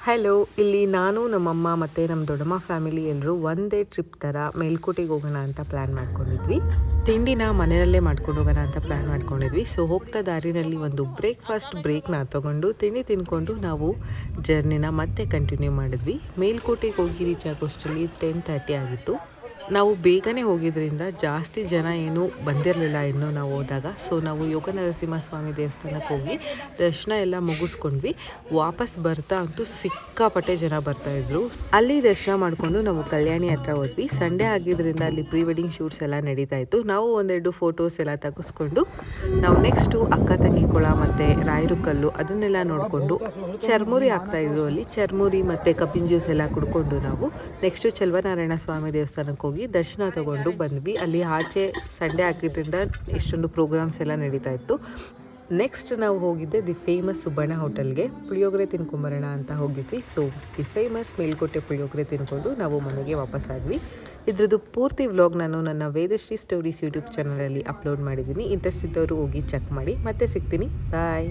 Hello, ಇಲ್ಲಿ ನಾನು ನಮ್ಮಮ್ಮ ಮತ್ತು ನಮ್ಮ ದೊಡ್ಡಮ್ಮ ಫ್ಯಾಮಿಲಿ ಎಲ್ಲರೂ ಒಂದೇ ಟ್ರಿಪ್ ಥರ ಮೇಲ್ಕೋಟೆಗೆ ಹೋಗೋಣ ಅಂತ ಪ್ಲ್ಯಾನ್ ಮಾಡ್ಕೊಂಡಿದ್ವಿ. ತಿಂಡಿನ ಮನೆಯಲ್ಲೇ ಮಾಡ್ಕೊಂಡು ಹೋಗೋಣ ಅಂತ ಪ್ಲ್ಯಾನ್ ಮಾಡ್ಕೊಂಡಿದ್ವಿ. ಸೊ ಹೋಗ್ತಾ ದಾರಿನಲ್ಲಿ ಒಂದು ಬ್ರೇಕ್ನ ತೊಗೊಂಡು ತಿಂಡಿ ತಿಂದ್ಕೊಂಡು ನಾವು ಜರ್ನಿನ ಮತ್ತೆ ಕಂಟಿನ್ಯೂ ಮಾಡಿದ್ವಿ. ಮೇಲ್ಕೋಟೆಗೆ ಹೋಗಿ ರೀಚ್ ಆಗೋಷ್ಟರಲ್ಲಿ 10:30 ಆಗಿತ್ತು. ನಾವು ಬೇಗನೆ ಹೋಗಿದ್ದರಿಂದ ಜಾಸ್ತಿ ಜನ ಏನೂ ಬಂದಿರಲಿಲ್ಲ ಇನ್ನೂ ನಾವು ಹೋದಾಗ. ಸೊ ನಾವು ಯೋಗ ನರಸಿಂಹಸ್ವಾಮಿ ದೇವಸ್ಥಾನಕ್ಕೆ ಹೋಗಿ ದರ್ಶನ ಎಲ್ಲ ಮುಗಿಸ್ಕೊಂಡ್ವಿ. ವಾಪಸ್ ಬರ್ತಾ ಅಂತೂ ಸಿಕ್ಕಾಪಟ್ಟೆ ಜನ ಬರ್ತಾಯಿದ್ರು. ಅಲ್ಲಿ ದರ್ಶನ ಮಾಡಿಕೊಂಡು ನಾವು ಕಲ್ಯಾಣಿ ಹತ್ರ ಹೋದ್ವಿ. ಸಂಡೇ ಆಗಿದ್ದರಿಂದ ಅಲ್ಲಿ ಪ್ರೀ ವೆಡ್ಡಿಂಗ್ ಶೂಟ್ಸ್ ಎಲ್ಲ ನಡೀತಾ ಇತ್ತು. ನಾವು ಒಂದೆರಡು ಫೋಟೋಸ್ ಎಲ್ಲ ತೆಗೆಸ್ಕೊಂಡು ನಾವು ನೆಕ್ಸ್ಟು ಅಕ್ಕ ತಂಗಿ ಕೊಳ ಮತ್ತು ರಾಯರು ಕಲ್ಲು ಅದನ್ನೆಲ್ಲ ನೋಡಿಕೊಂಡು ಚರ್ಮುರಿ ಆಗ್ತಾಯಿದ್ರು. ಅಲ್ಲಿ ಚರ್ಮುರಿ ಮತ್ತು ಕಬ್ಬಿನ ಜ್ಯೂಸ್ ಎಲ್ಲ ಕುಡ್ಕೊಂಡು ನಾವು ನೆಕ್ಸ್ಟು ಚೆಲುವನಾರಾಯಣ ಸ್ವಾಮಿ ದೇವಸ್ಥಾನಕ್ಕೆ ಹೋಗಿ ದರ್ಶನ ತಗೊಂಡು ಬಂದ್ವಿ. ಅಲ್ಲಿ ಆಚೆ ಸಂಡೇ ಆಗಿದ್ದರಿಂದ ಇಷ್ಟೊಂದು ಪ್ರೋಗ್ರಾಮ್ಸ್ ಎಲ್ಲ ನಡೀತಾ ಇತ್ತು. ನೆಕ್ಸ್ಟ್ ನಾವು ಹೋಗಿದ್ದೆ ದಿ ಫೇಮಸ್ ಸುಬ್ಬಣ್ಣ ಹೋಟೆಲ್ಗೆ ಪುಳಿಯೋಗರೆ ತಿನ್ಕೊಂಬರೋಣ ಅಂತ ಹೋಗಿದ್ವಿ. So the famous Melkote puliyogare ತಿನ್ಕೊಂಡು ನಾವು ಮನೆಗೆ ವಾಪಸ್ಸಾದ್ವಿ. ಇದ್ರದ್ದು ಪೂರ್ತಿ ವ್ಲಾಗ್ ನಾನು ನನ್ನ ವೇದಶ್ರೀ ಸ್ಟೋರೀಸ್ ಯೂಟ್ಯೂಬ್ ಚಾನಲಲ್ಲಿ ಅಪ್ಲೋಡ್ ಮಾಡಿದ್ದೀನಿ. ಇಂಟ್ರೆಸ್ಟ್ ಇದ್ದವರು ಹೋಗಿ ಚೆಕ್ ಮಾಡಿ. ಮತ್ತೆ ಸಿಗ್ತೀನಿ. ಬಾಯ್.